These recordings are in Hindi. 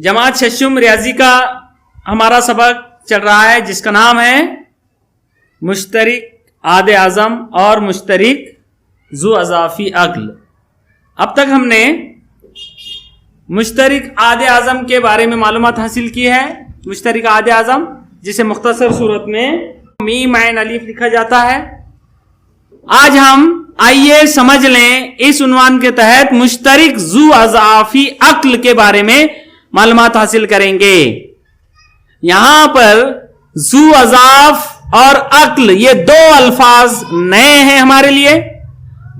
जमात शशुम रियाजी का हमारा सबक चल रहा है जिसका नाम है मुश्तरिक आदे आज़म और मुश्तरिक ज़ू अज़ाफ़ी अक्ल। अब तक हमने मुश्तरिक आदे आज़म के बारे में मालूमात हासिल की है। मुश्तरिक आदे आज़म जिसे मुख्तसर सूरत में मीम ऐन अलीफ लिखा जाता है। आज हम आइए समझ लें इस उन्वान के तहत मुश्तरिक ज़ू अज़ाफ़ी अक्ल के बारे में मालूमात हासिल करेंगे। यहां पर ज़ू अज़ाफ़ और अक्ल ये दो अल्फाज नए हैं हमारे लिए।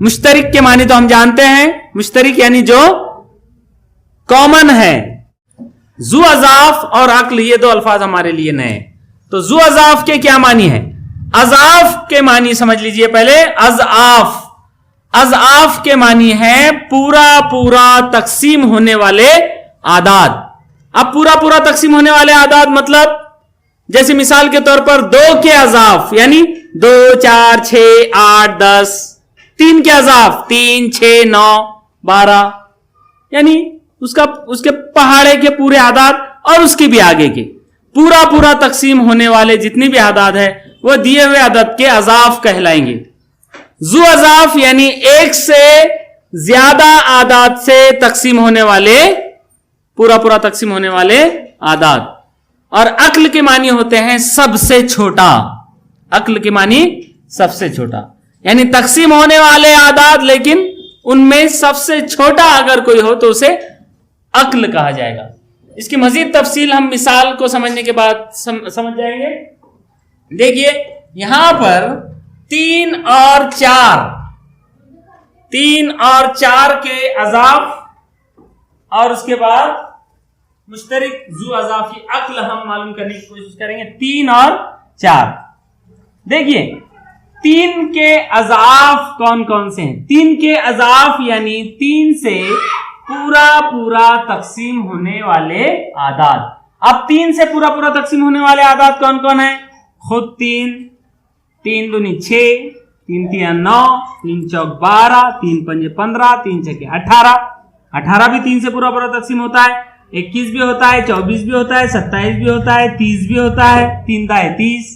मुश्तरिक के मानी तो हम जानते हैं, मुश्तरिक यानी जो कॉमन है। ज़ू अज़ाफ़ और अक्ल ये दो अल्फाज हमारे लिए नए। तो ज़ू अज़ाफ़ के क्या मानी है? अज़ाफ़ के मानी समझ लीजिए पहले। अज़आफ़, अज़आफ़ के मानी है पूरा पूरा तकसीम होने वाले आदाद। अब पूरा पूरा तकसीम होने वाले आदाद मतलब जैसे मिसाल के तौर पर 2 के अज़ाफ़ यानी 2, 4, 6, 8, 10। 3 के अज़ाफ़ 3, 6, 9, 12 यानी उसके पहाड़े के पूरे आदाद और उसके भी आगे के पूरा पूरा तकसीम होने वाले जितनी भी आदाद है वो दिए हुए अदद के अज़ाफ़ कहलाएंगे। ज़ू अज़ाफ़ यानी एक से ज्यादा आदाद से तकसीम होने वाले, पूरा पूरा तकसीम होने वाले आदाद। और अक्ल के मानी होते हैं सबसे छोटा। अक्ल के मानी सबसे छोटा यानी तकसीम होने वाले आदाद लेकिन उनमें सबसे छोटा अगर कोई हो तो उसे अक्ल कहा जाएगा। इसकी मजीद तफसील हम मिसाल को समझने के बाद समझ जाएंगे। देखिए यहां पर 3 और 4 के अज़ाफ़ और उसके बाद मुश्तरिक ज़ू अज़ाफ़ी अक्ल हम मालूम करने की कोशिश करेंगे। 3 और 4 देखिए 3 के अज़ाफ़ कौन कौन से हैं? 3 के अज़ाफ़ यानी 3 से पूरा पूरा तकसीम होने वाले आदाद। अब 3 से पूरा पूरा तकसीम होने वाले आदाद कौन कौन है? खुद 3 दूनी 6, 3 तिया 9, 3 चौक 12, 3 पंजे 15, 3 छके 18। 18 भी 3 से पूरा पूरा तकसीम होता है। 21 भी होता है, 24 भी होता है, 27 भी होता है, 30 भी होता है, 3 दाए 30,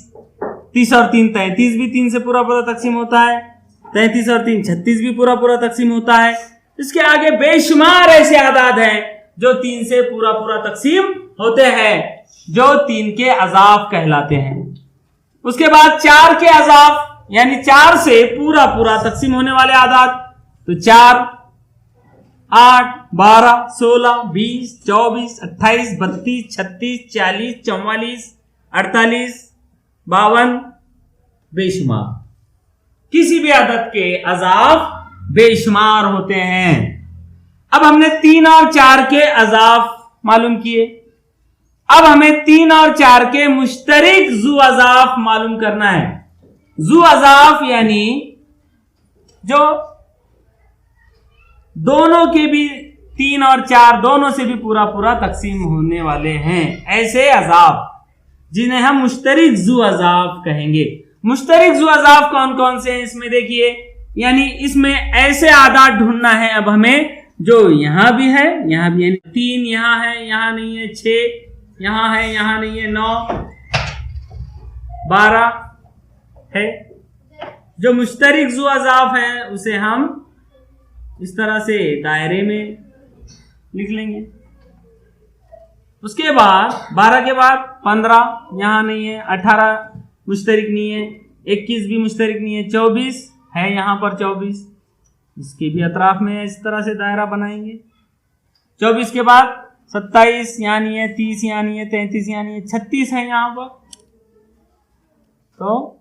30 और 3 33 भी 3 से पूरा पूरा तकसीम होता है। 33 और 3 36 भी पूरा पूरा तकसीम होता है। इसके आगे बेशुमार ऐसे आदाद हैं जो 3 से पूरा पूरा तकसीम होते हैं, जो 3 के अज़ाफ़ कहलाते हैं। उसके बाद 4 के अज़ाफ़ यानी 4 से पूरा पूरा तकसीम होने वाले आदाद। तो 4, 8, 12, 16, 20, 24, 28, 32, 36, 40, 44, 48, 52 बेशुमार। किसी भी अदद के अज़ाफ़ बेशुमार होते हैं। अब हमने 3 और 4 के अज़ाफ़ मालूम किए। अब हमें 3 और 4 के मुश्तरिक ज़ू अज़ाफ़ मालूम करना है। ज़ू अज़ाफ़ यानी जो दोनों के भी 3 और 4 दोनों से भी पूरा पूरा तकसीम होने वाले हैं, ऐसे अज़ाफ़ जिन्हें हम मुश्तरिक ज़ू अज़ाफ़ कहेंगे। मुश्तरिक ज़ू अज़ाफ़ कौन कौन से हैं इसमें देखिए, यानी इसमें ऐसे आदाद ढूंढना है अब हमें जो यहां भी है, यहां भी है। 3 यहां है, यहां नहीं है। 6 यहां है, यहां नहीं है। 9, 12 है। जो मुश्तरिक ज़ू अज़ाफ़ है उसे हम इस तरह से दायरे में लिख लेंगे। उसके बाद 12 के बाद 15 यहां नहीं है। 18 मुश्तरिक नहीं है। 21 भी मुश्तरिक नहीं है। 24 है यहां पर। 24 इसके भी अतराफ में इस तरह से दायरा बनाएंगे। 24 के बाद 27 यहां नहीं है। 30 यहां नहीं है। 33 यहां नहीं है। 36 है यहां पर। तो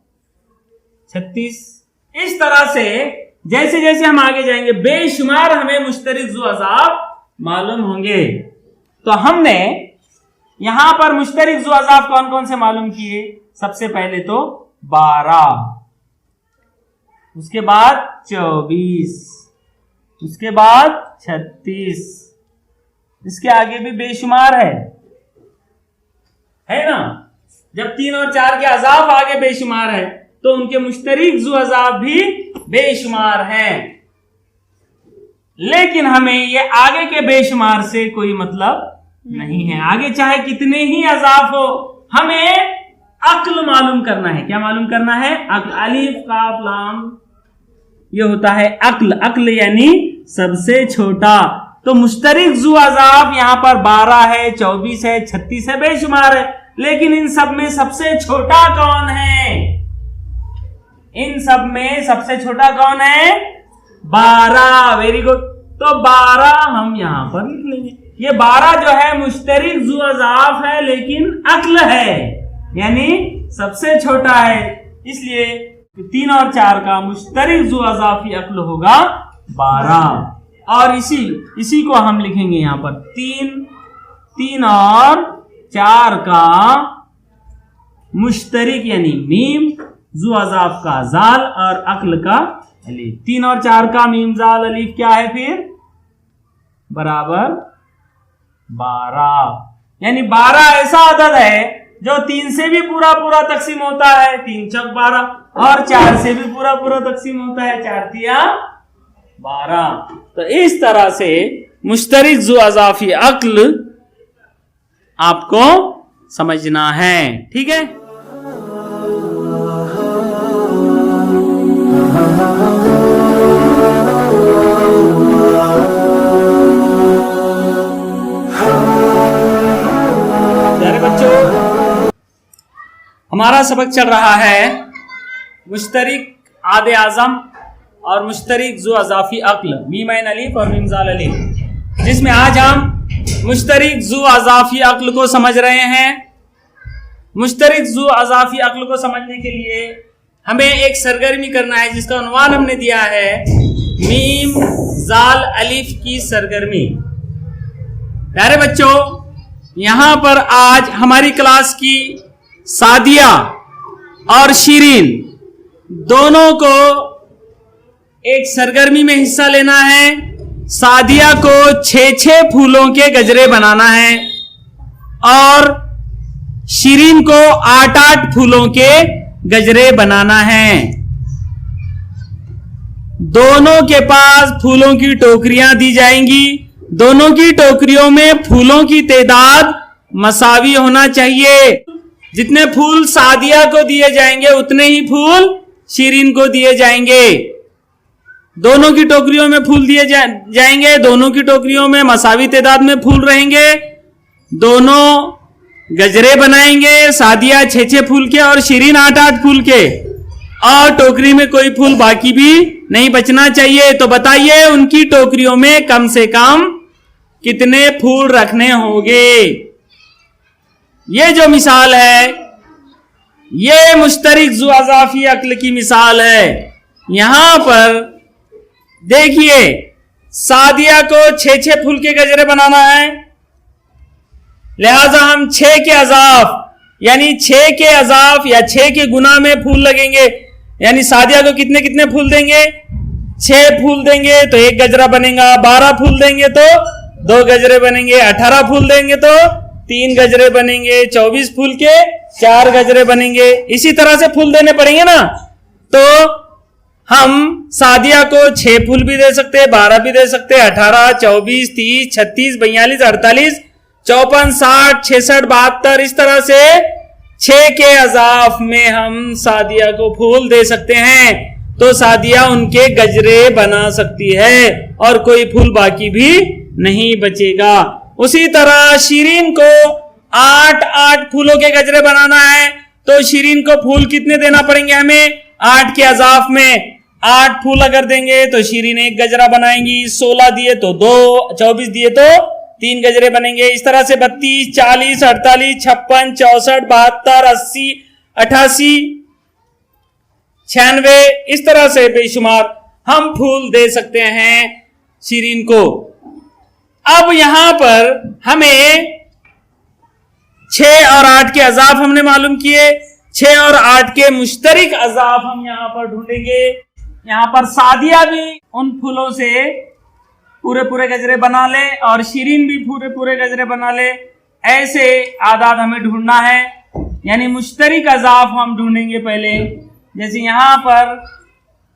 36 इस तरह से जैसे जैसे हम आगे जाएंगे बेशुमार हमें मुश्तरिक ज़ू अज़ाफ़ मालूम होंगे। तो हमने यहां पर मुश्तरिक ज़ू अज़ाफ़ कौन कौन से मालूम किए? सबसे पहले तो 12, उसके बाद 24, उसके बाद 36, इसके आगे भी बेशुमार है ना। जब 3 और 4 के अज़ाफ़ आगे बेशुमार है तो उनके मुश्तरिक ज़ू अज़ाफ़ भी बेशुमार हैं। लेकिन हमें ये आगे के बेशुमार से कोई मतलब नहीं है। आगे चाहे कितने ही अजाफ हो, हमें अक्ल मालूम करना है। क्या मालूम करना है? अक्ल। अलिफ काफ लाम, ये होता है अक्ल। अक्ल यानी सबसे छोटा। तो मुश्तरिक जू अजाफ यहाँ पर 12 है, 24 है, 36 है, बेशुमार है। लेकिन इन सब में सबसे छोटा कौन है? इन सब में सबसे छोटा कौन है? 12। Very good. तो 12 हम यहां पर लिख लेंगे। ये 12 जो है मुश्तरिक जू अजाफ है, लेकिन अक्ल है, यानी सबसे छोटा है। इसलिए 3 और 4 का मुश्तरिक जू अजाफी अक्ल होगा 12। और इसी को हम लिखेंगे यहां पर 3 और 4 का मुश्तरिक यानी मीम, जू अजाफ का जाल और अक्ल का अलीफ। 3 और 4 का मीम जाल अलीफ क्या है फिर? बराबर 12। यानी 12 ऐसा अदद है जो 3 से भी पूरा पूरा तकसीम होता है, 3 चौक 12, और 4 से भी पूरा पूरा तकसीम होता है, 4 तिया 12। तो इस तरह से मुश्तरिक जू अजाफी अक्ल आपको समझना है। ठीक है। प्यारे बच्चों, हमारा सबक चल रहा है मुश्तरिक आदे आजम और मुश्तरिक जू अजाफी अक्ल, मीम ऐन अलीफ और मीम जाल अलीफ, जिसमें आज हम मुश्तरिक जू अजाफी अक्ल को समझ रहे हैं। मुश्तरिक जू अजाफी अक्ल को समझने के लिए हमें एक सरगर्मी करना है, जिसका उन्वान हमने दिया है मीम जाल अलीफ की सरगर्मी। प्यारे बच्चों, यहां पर आज हमारी क्लास की सादिया और शीरीन दोनों को एक सरगर्मी में हिस्सा लेना है। सादिया को 6-6 फूलों के गजरे बनाना है और शीरीन को 8-8 फूलों के गजरे बनाना है। दोनों के पास फूलों की टोकरियां दी जाएंगी। दोनों की टोकरियों में फूलों की तादाद मसावी होना चाहिए। जितने फूल सादिया को दिए जाएंगे उतने ही फूल शीरीन को दिए जाएंगे। दोनों की टोकरियों में फूल दिए जाएंगे, दोनों की टोकरियों में मसावी तादाद में फूल रहेंगे। दोनों गजरे बनाएंगे, सादिया 6-6 फूल के और शीरीन 8-8 फूल के, और टोकरी में कोई फूल बाकी भी नहीं बचना चाहिए। तो बताइए उनकी टोकरियों में कम से कम कितने फूल रखने होंगे? ये जो मिसाल है ये मुश्तरिक जू अजाफी अक्ल की मिसाल है। यहां पर देखिए, सादिया को 6-6 फूल के गजरे बनाना है, लिहाजा हम 6 के अजाफ यानी 6 के अजाफ या 6 के गुना में फूल लगेंगे। यानी सादिया को कितने कितने फूल देंगे? 6 फूल देंगे तो 1 गजरा बनेगा, 12 फूल देंगे तो 2 गजरे बनेंगे, 18 फूल देंगे तो 3 गजरे बनेंगे, 24 फूल के 4 गजरे बनेंगे। इसी तरह से फूल देने पड़ेंगे ना। तो हम सादिया को 6 फूल भी दे सकते हैं, 12 भी दे सकते हैं, 18, 24, 30, 36, 42, 48, 54, 60, 66, 72, इस तरह से 6 के अजाफ में हम सादिया को फूल दे सकते हैं। तो सादिया उनके गजरे बना सकती है और कोई फूल बाकी भी नहीं बचेगा। उसी तरह शीरीन को 8-8 फूलों के गजरे बनाना है। तो शीरीन को फूल कितने देना पड़ेंगे हमें? 8 के अजाफ में 8 फूल अगर देंगे तो शीरीन 1 गजरा बनाएंगी, 16 दिए तो 2, 24 दिए तो 3 गजरे बनेंगे। इस तरह से 32, 40, 48, 56, 64, 72, 80, 88, 96, इस तरह से बेशुमार हम फूल दे सकते हैं शीरीन को। अब यहां पर हमें 6 और 8 के अजाफ हमने मालूम किए, 6 और 8 के मुश्तरिक अजाफ हम यहां पर ढूंढेंगे। यहां पर सादिया भी उन फूलों से पूरे पूरे गजरे बना ले और शीरीन भी पूरे पूरे गजरे बना ले। ऐसे आदाद हमें ढूंढना है, यानी मुश्तरिक अजाफ हम ढूंढेंगे पहले। जैसे यहां पर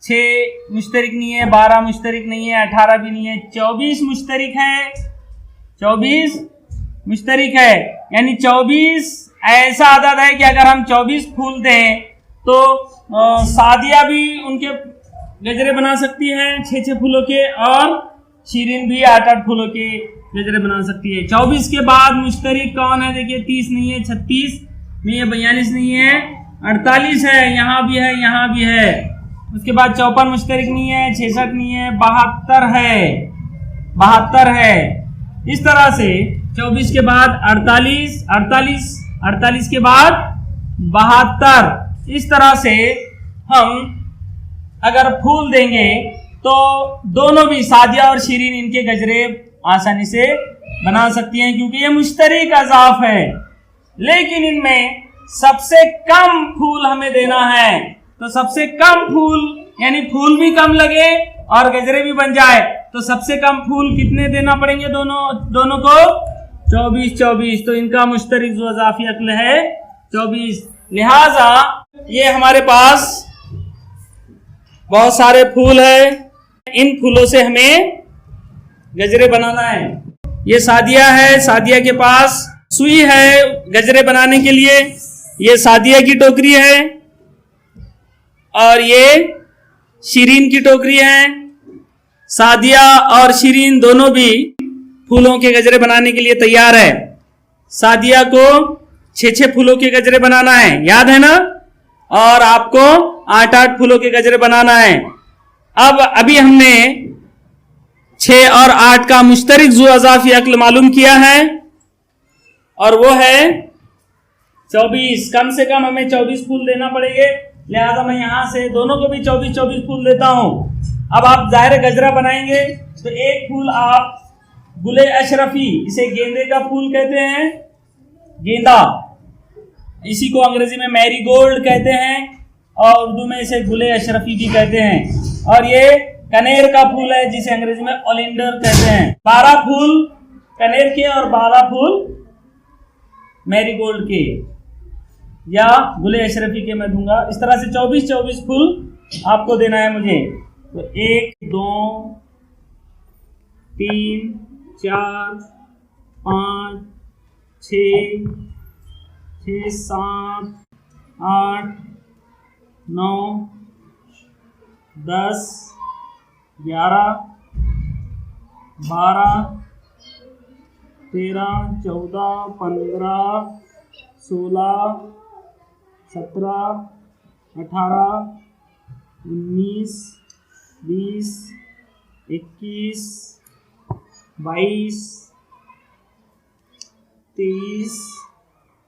6 मुश्तरिक नहीं है, 12 मुश्तरिक नहीं है, 18 भी नहीं है, 24 मुश्तरिक है। 24 मुश्तरिक है, यानी 24 ऐसा आदद है कि अगर हम 24 फूल दें तो सादिया भी उनके गजरे बना सकती है 6-6 फूलों के, और शीरीन भी 8-8 फूलों के गजरे बना सकती है। 24 के बाद मुश्तरिक कौन है? देखिए 30 नहीं है, 36 नहीं है, 42 नहीं है, 48 है, यहाँ भी है, यहाँ भी है। उसके बाद 54 मुश्तरिक नहीं है, 66 नहीं है, 72 है, 72 है। इस तरह से 24 के बाद 48, 48, 48 के बाद 72। इस तरह से हम अगर फूल देंगे तो दोनों भी सादिया और शीरीन इनके गजरे आसानी से बना सकती हैं, क्योंकि ये मुश्तरिक अज़ाफ है। लेकिन इनमें सबसे कम फूल हमें देना है, तो सबसे कम फूल यानी फूल भी कम लगे और गजरे भी बन जाए, तो सबसे कम फूल कितने देना पड़ेंगे? दोनों को 24। तो इनका मुश्तरिक जो अज़ाफ़ी अक्ल है 24। लिहाजा ये हमारे पास बहुत सारे फूल है, इन फूलों से हमें गजरे बनाना है। ये सादिया है, सादिया के पास सुई है गजरे बनाने के लिए, ये सादिया की टोकरी है, और ये शीरीन की टोकरी है। सादिया और शीरीन दोनों भी फूलों के गजरे बनाने के लिए तैयार है। सादिया को 6-6 फूलों के गजरे बनाना है, याद है ना, और आपको 8-8 फूलों के गजरे बनाना है। अब अभी हमने 6 और 8 का मुश्तरिक ज़ू अज़ाफ़ी अक्ल मालूम किया है, और वो है 24। कम से कम हमें 24 फूल देना पड़ेंगे, लिहाजा मैं यहां से दोनों को भी 24-24 फूल देता हूं। अब आप ज़ाहिर गजरा बनाएंगे तो एक फूल आप गुले अशरफी, इसे गेंदे का फूल कहते हैं, गेंदा, इसी को अंग्रेजी में मैरीगोल्ड कहते हैं और उर्दू में इसे गुले अशरफी भी कहते हैं। और ये कनेर का फूल है जिसे अंग्रेजी में ओलिंडर कहते हैं। 12 फूल कनेर के और 12 फूल मैरीगोल्ड के या गुले अशरफी के मैं दूंगा। इस तरह से 24-24 फूल आपको देना है मुझे। तो 1, 2, 3, 4, 5, 6, 7, 8, 9, 10, 11, 12, 13, 14, 15, 16, 17, 18, 19, 20, 21, 22, 23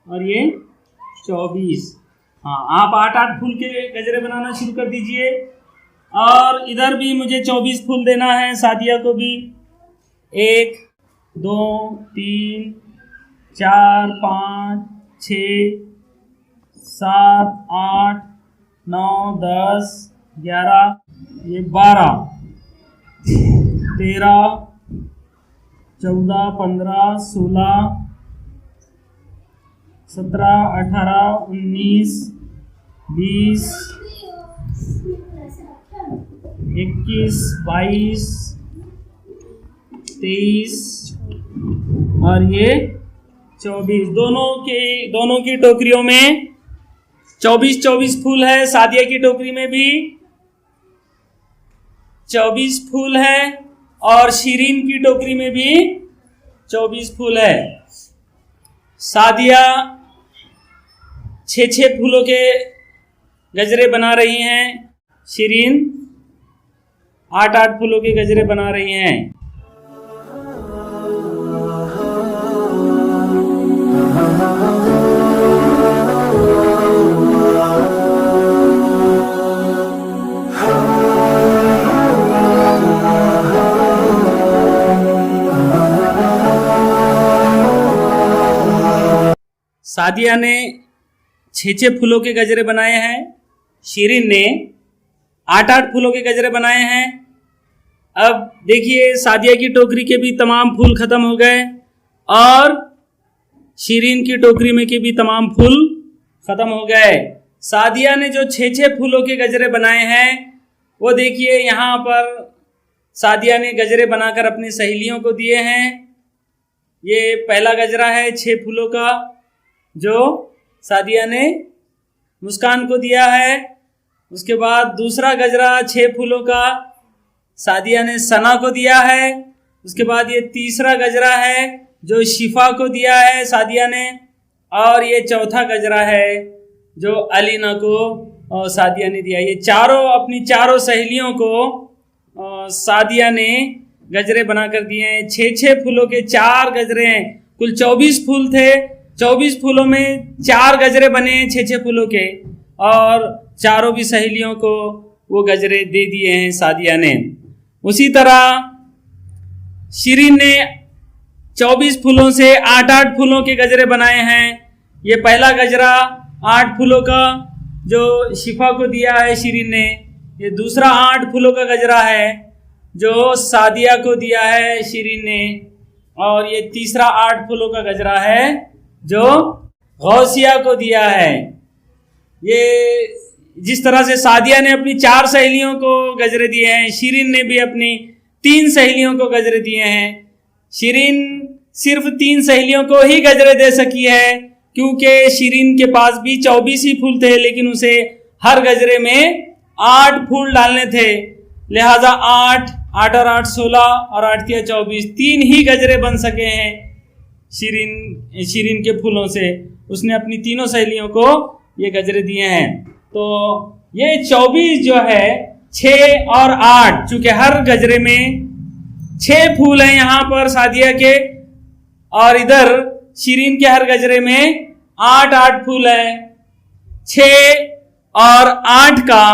और ये 24। हाँ, आप 8-8 फूल के गजरे बनाना शुरू कर दीजिए। और इधर भी मुझे 24 फूल देना है, सादिया को भी। 1, 2, 3, 4, 5, 6, 7, 8, 9, 10, 11, ये 12, 13, 14, 15, 16, 17, 18, 19, 20, 21, 22, 23 और ये 24। दोनों की टोकरियों में 24-24 फूल है। सादिया की टोकरी में भी 24 फूल है और शीरीन की टोकरी में भी 24 फूल है। सादिया 6-6 फूलों के गजरे बना रही हैं, शीरीन 8-8 फूलों के गजरे बना रही हैं। सादिया ने 6-6 फूलों के गजरे बनाए हैं, शीरीन ने 8-8 फूलों के गजरे बनाए हैं। अब देखिए, सादिया की टोकरी के भी तमाम फूल खत्म हो गए और शीरीन की टोकरी में के भी तमाम फूल खत्म हो गए। सादिया ने जो 6-6 फूलों के गजरे बनाए हैं, वो देखिए यहाँ पर सादिया ने गजरे बनाकर अपनी सहेलियों को दिए हैं। ये पहला गजरा है 6 फूलों का जो सादिया ने मुस्कान को दिया है। उसके बाद दूसरा गजरा 6 फूलों का सादिया ने सना को दिया है। उसके बाद ये तीसरा गजरा है जो शिफा को दिया है सादिया ने, और ये चौथा गजरा है जो अलीना को सादिया ने दिया। ये चारों अपनी चारों सहेलियों को सादिया ने गजरे बनाकर दिए हैं। 6 फूलों के 4 गजरे हैं। कुल 24 फूल थे, 24 फूलों में 4 गजरे बने 6 फूलों के, और चारों भी सहेलियों को वो गजरे दे दिए हैं सादिया ने। उसी तरह शिरीन ने 24 फूलों से 8 फूलों के गजरे बनाए हैं। ये पहला गजरा 8 फूलों का जो शिफा को दिया है शिरीन ने। ये दूसरा 8 फूलों का गजरा है जो सादिया को दिया है शिरीन ने, और ये तीसरा 8 फूलों का गजरा है जो गौसिया को दिया है। ये जिस तरह से सादिया ने अपनी 4 सहेलियों को गजरे दिए हैं, शिरीन ने भी अपनी 3 सहेलियों को गजरे दिए हैं। शिरीन सिर्फ 3 सहेलियों को ही गजरे दे सकी है क्योंकि शिरीन के पास भी 24 ही फूल थे, लेकिन उसे हर गजरे में 8 फूल डालने थे, लिहाजा 8 और 8 16 और 8 तिया 24, 3 ही गजरे बन सके हैं शिरीन के फूलों से। उसने अपनी तीनों सहेलियों को ये गजरे दिए हैं। तो ये 24 जो है 6 और 8, चूंकि हर गजरे में 6 फूल हैं यहाँ पर सादिया के, और इधर शिरीन के हर गजरे में 8 फूल है। 6 और 8 का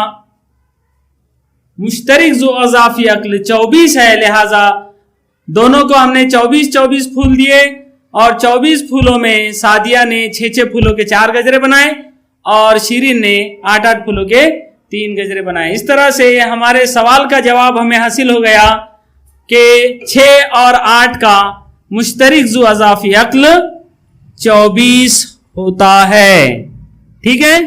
मुश्तरिक जो अज़ाफ़ी अक्ल 24 है, लिहाजा दोनों को हमने 24 फूल दिए, और 24 फूलों में सादिया ने 6 फूलों के 4 गजरे बनाए और शिरीन ने 8 फूलों के 3 गजरे बनाए। इस तरह से हमारे सवाल का जवाब हमें हासिल हो गया कि 6 और 8 का मुश्तरिक जो अज़ाफ़ी अक्ल 24 होता है। ठीक है।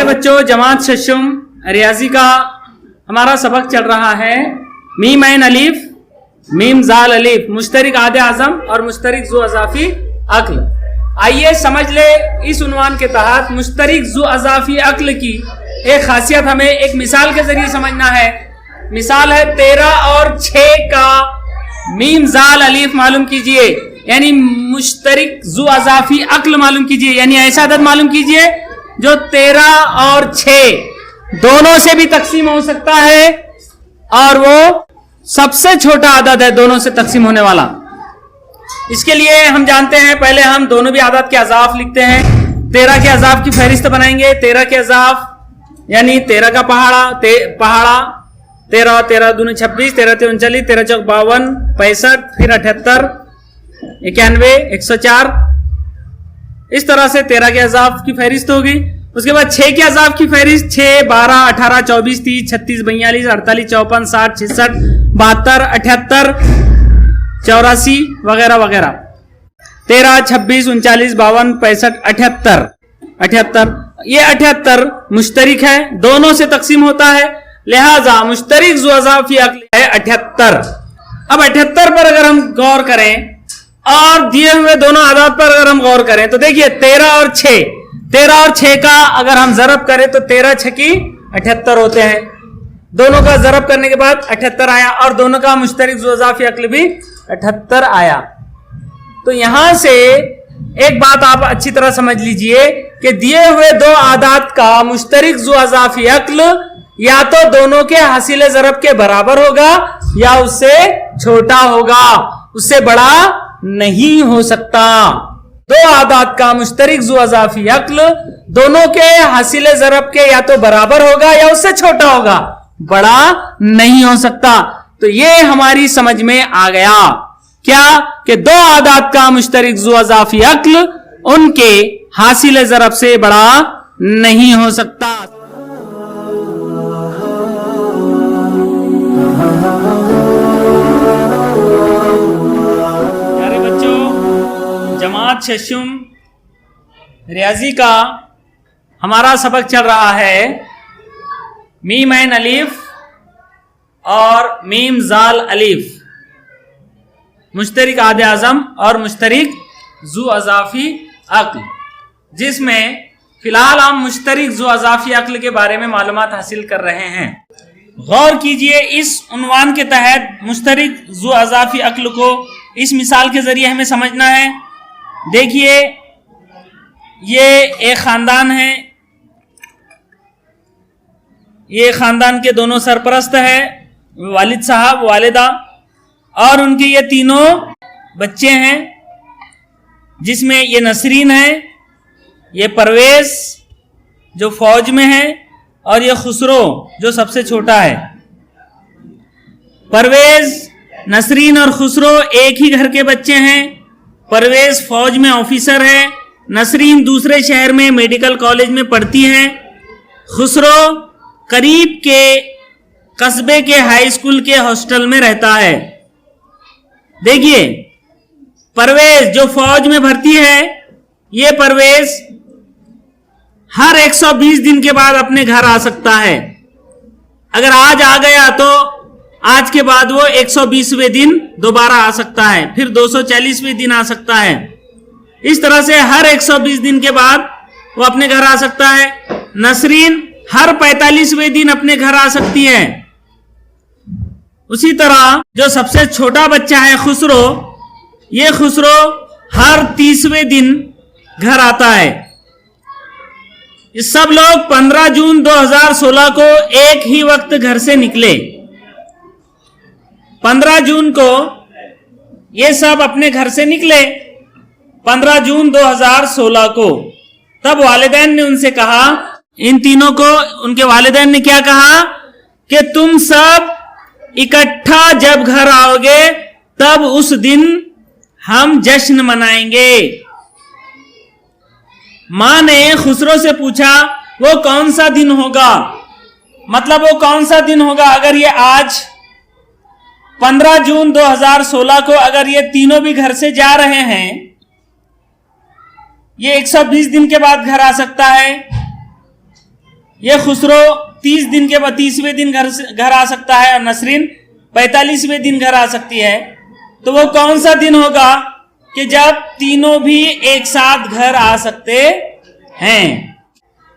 बच्चों, जमात शशुम रियाजी का हमारा सबक चल रहा है। मीम ऐन अलीफ, मीम जाल अलीफ, मुश्तरिक आदे आजम और मुश्तरिक जु अज़ाफ़ी अक्ल। आइए समझ ले इस उन्वान के तहत मुश्तरिक जु अज़ाफ़ी अक्ल की एक खासियत हमें एक मिसाल के जरिए समझना है। मिसाल है 13 और 6 का मीम जाल अलीफ मालूम कीजिए, यानी मुश्तरिक जु अज़ाफ़ी अक्ल मालूम कीजिए, यानी ऐसा अदद मालूम कीजिए जो 13 और 6 दोनों से भी तकसीम हो सकता है और वो सबसे छोटा अदद है दोनों से तकसीम होने वाला। इसके लिए हम जानते हैं, पहले हम दोनों भी आदत के अज़ाफ लिखते हैं। 13 के अज़ाफ की फहरिस्त बनाएंगे। 13 के अज़ाफ यानी 13 का पहाड़ा 13 13 दूनी 26, 13 3 39, 13 चौक 52, 65, फिर 78, 91, 104। इस तरह से 13 के अज़ाफ की फहरिस्त होगी। उसके बाद 6 के अज़ाफ की फहरिस्त 6, 12, 18, 24, 30, 36, 42, 48, 54, 60, 66, 72, 78, 84 वगैरह वगैरह। 13, 26, 39, 52, 65, 78। ये 78 मुश्तरिक है, दोनों से तकसीम होता है, लिहाजा मुश्तरिक जो अज़ाफ़ी अक्ल है 78। अब 78 पर अगर हम गौर करें और दिए हुए दोनों आदात पर अगर हम गौर करें तो देखिए 13 और 6 का अगर हम जरब करें तो 13 छकी 78 होते हैं। दोनों का जरब करने के बाद 78 आया और दोनों का मुश्तरिक जो अज़ाफ़ी अक्ल भी 78 आया। तो यहां से एक बात आप अच्छी तरह समझ लीजिए कि दिए हुए दो आदात का मुश्तरिक जो अज़ाफ़ी अक्ल या तो दोनों के हासिल ज़रब के बराबर होगा या उससे छोटा होगा, उससे बड़ा नहीं हो सकता। दो आदात का मुश्तरिक जो अज़ाफ़ी अक्ल दोनों के हासिल ज़रब के या तो बराबर होगा या उससे छोटा होगा, बड़ा नहीं हो सकता। तो ये हमारी समझ में आ गया क्या कि दो आदात का मुश्तरिक जो अज़ाफ़ी अक्ल उनके हासिल ज़रब से बड़ा नहीं हो सकता। प्यारे बच्चों, जमात शशुम रियाजी का हमारा सबक चल रहा है मीम ऐन अलीफ और मीम जाल अलीफ, मुश्तरिक आदे आज़म और मुश्तरिक ज़ू अज़ाफ़ी अक्ल, जिसमें फिलहाल हम मुश्तरिक ज़ू अज़ाफ़ी अक्ल के बारे में मालूमात हासिल कर रहे हैं। गौर कीजिए, इस उन्वान के तहत मुश्तरिक ज़ू अज़ाफ़ी अक्ल को इस मिसाल के ज़रिए हमें समझना है। देखिए, ये एक ख़ानदान है, ये ख़ानदान के दोनों सरपरस्त है, वालिद साहब, वालिदा और उनके ये तीनों बच्चे हैं, जिसमें ये नसरीन है, ये परवेज़ जो फौज में है और ये खुसरो जो सबसे छोटा है। परवेज़, नसरीन और खुसरो एक ही घर के बच्चे हैं। परवेज़ फौज में ऑफिसर है, नसरीन दूसरे शहर में मेडिकल कॉलेज में पढ़ती है, खुसरो करीब के कस्बे के हाई स्कूल के हॉस्टल में रहता है। देखिए, परवेज़ जो फौज में भर्ती है, ये परवेज़ हर 120 दिन के बाद अपने घर आ सकता है। अगर आज आ गया तो आज के बाद वो 120वें दिन दोबारा आ सकता है, फिर 240वें दिन आ सकता है। इस तरह से हर 120 दिन के बाद वो अपने घर आ सकता है। नसरीन हर 45वें दिन अपने घर आ सकती है। उसी तरह जो सबसे छोटा बच्चा है खुसरो, ये खुसरो हर 30वें दिन घर आता है। ये सब लोग 15 जून 2016 को एक ही वक्त घर से निकले। 15 जून को ये सब अपने घर से निकले, 15 जून 2016 को। तब वालिदैन ने उनसे कहा, इन तीनों को उनके वालिदैन ने क्या कहा कि तुम सब इकट्ठा जब घर आओगे तब उस दिन हम जश्न मनाएंगे। मां ने खुसरो से पूछा, वो कौन सा दिन होगा, मतलब वो कौन सा दिन होगा अगर ये आज 15 जून 2016 को अगर ये तीनों भी घर से जा रहे हैं, ये 120 दिन के बाद घर आ सकता है, ये खुसरो 30 दिन के बाद 30वें दिन घर आ सकता है, और नसरीन 45वें दिन घर आ सकती है। तो वो कौन सा दिन होगा कि जब तीनों भी एक साथ घर आ सकते हैं?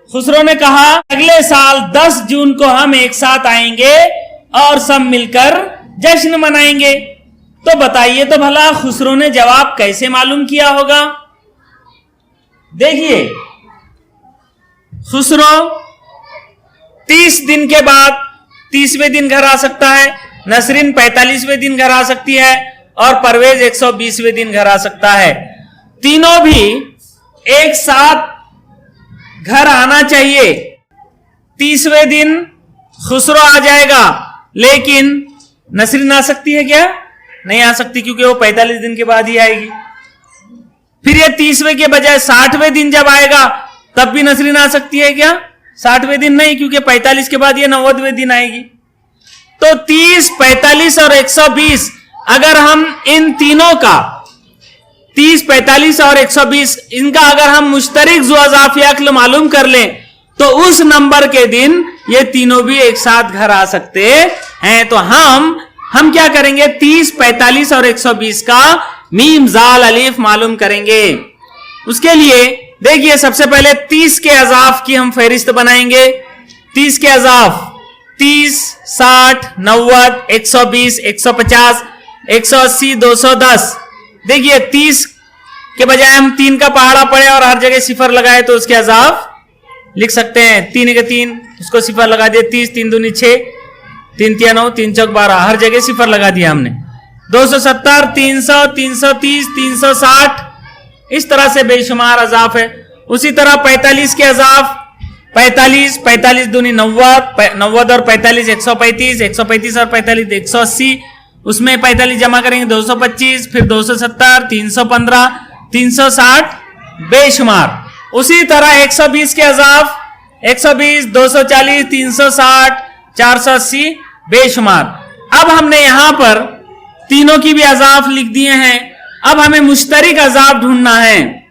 खुसरो ने कहा, अगले साल 10 जून को हम एक साथ आएंगे और सब मिलकर जश्न मनाएंगे। तो बताइए तो भला खुसरो ने जवाब कैसे मालूम किया होगा? देखिए, खुसरो 30 दिन के बाद 30वें दिन घर आ सकता है, नसरीन 45वें दिन घर आ सकती है और परवेज 120वें दिन घर आ सकता है। तीनों भी एक साथ घर आना चाहिए। 30वें दिन खुसरो आ जाएगा, लेकिन नसरीन आ सकती है क्या? नहीं आ सकती, क्योंकि वो 45 दिन के बाद ही आएगी। फिर ये 30वें के बजाय 60वें दिन जब आएगा तब भी नसरीन आ सकती है क्या? 60वें दिन नहीं, क्योंकि 45 के बाद ये 90वें दिन आएगी। तो 30, 45 और 120, अगर हम इन तीनों का 30, 45 और 120 इनका अगर हम मुश्तरिक ज़ू अज़ाफ़ी अक्ल मालूम कर लें तो उस नंबर के दिन ये तीनों भी एक साथ घर आ सकते हैं। तो हम क्या करेंगे? 30, 45 और 120 का मीम जाल अलीफ मालूम करेंगे। उसके लिए देखिए, सबसे पहले 30 के अज़ाफ की हम फहरिस्त बनाएंगे। 30 के अज़ाफ 30, 60, 90, 120, 150, 180, 210। देखिए, 30 के बजाय हम 3 का पहाड़ा पढ़े और हर जगह सिफर लगाए तो उसके अज़ाफ लिख सकते हैं। 3 के 3, उसको सिफर लगा दिए। 30, 3 दूनी 6, 3 तिया 9, 3 चौक 12, हर जगह सिफर लगा दिया हमने। 270, 300, 330, 360, इस तरह से बेशुमार अज़ाफ है। उसी तरह 45 के अज़ाफ 45, 45 दूनी 90, 90 और 45 135, 135 और 45 180, उसमें 45 जमा करेंगे 225, फिर 270, 315, 360 बेशुमार। उसी तरह 120 के अजाफ 120, 240, 360, 480 बेशुमार। अब हमने यहां पर तीनों की भी अजाफ लिख दिए हैं। अब हमें मुश्तरिक अजाफ ढूंढना है।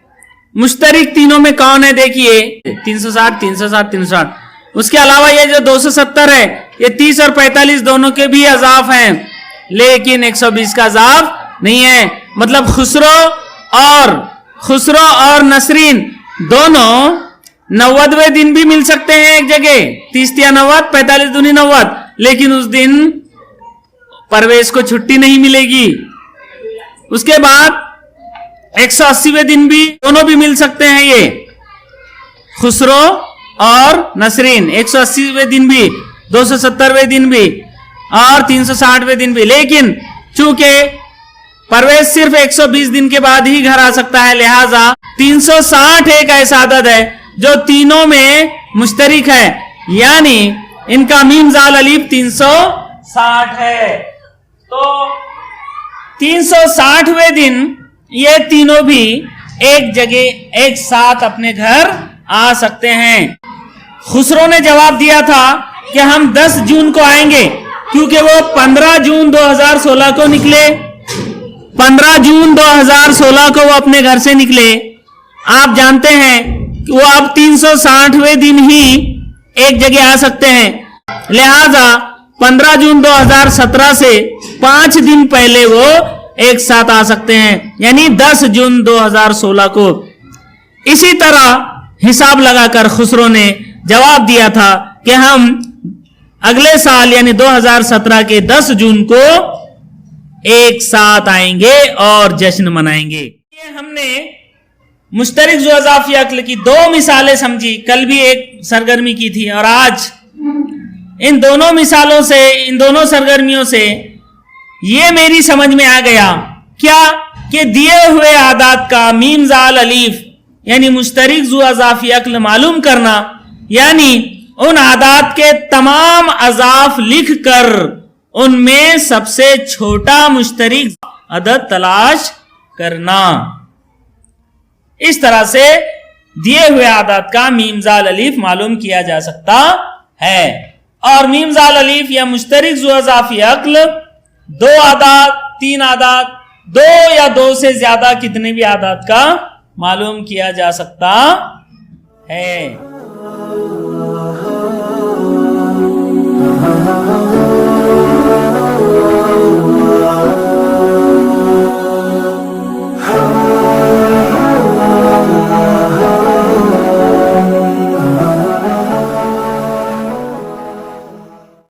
मुश्तरिक तीनों में कौन है? देखिए 360, 360, 360। उसके अलावा ये जो 270 है, ये 30 और 45 दोनों के भी अजाफ हैं, लेकिन 120 का अजाफ नहीं है। मतलब खुसरो और नसरीन दोनों 90वें दिन भी मिल सकते हैं एक जगह, 30 या 90, 45 दूनी 90, लेकिन उस दिन परवेज को छुट्टी नहीं मिलेगी। उसके बाद 180वें दिन भी दोनों भी मिल सकते हैं, ये खुसरो और नसरीन 180वें दिन भी, 270वें दिन भी और 360वें दिन भी। लेकिन चूंकि परवेज सिर्फ 120 दिन के बाद ही घर आ सकता है, लिहाजा 360 एक ऐसा आदद है जो तीनों में मुश्तरिक है, यानी इनका मीम जाल अलीफ 360 है। तो 360वें दिन ये तीनों भी एक जगह एक साथ अपने घर आ सकते हैं। खुसरो ने जवाब दिया था कि हम 10 जून को आएंगे, क्योंकि वो 15 जून 2016 को निकले। 15 जून 2016 को वो अपने घर से निकले। आप जानते हैं कि वो अब 360वें दिन ही एक जगह आ सकते हैं, लिहाजा 15 जून 2017 से 5 दिन पहले वो एक साथ आ सकते हैं, यानी 10 जून 2016 को। इसी तरह हिसाब लगाकर खुसरो ने जवाब दिया था कि हम अगले साल यानी 2017 के 10 जून को एक साथ आएंगे और जश्न मनाएंगे। ये हमने मुश्तरिक ज़ु अज़ाफ़ी अक्ल की 2 मिसालें समझी। कल भी एक सरगर्मी की थी और आज इन दोनों मिसालों से, इन दोनों सरगर्मियों से ये मेरी समझ में आ गया क्या कि दिए हुए आदात का मीम जाल अलीफ यानी मुश्तरिक ज़ु अज़ाफ़ी अक्ल मालूम करना, यानी उन आदात के तमाम अज़ाफ लिख कर उनमें सबसे छोटा मुश्तरिक अदद तलाश करना। इस तरह से दिए हुए आदात का मीम जाल अलीफ मालूम किया जा सकता है। और मीम जाल अलीफ या मुश्तरिक ज़ु अज़ाफ़ी अक्ल 2 आदात, 3 आदात, 2 या 2 से ज्यादा कितने भी आदात का मालूम किया जा सकता है।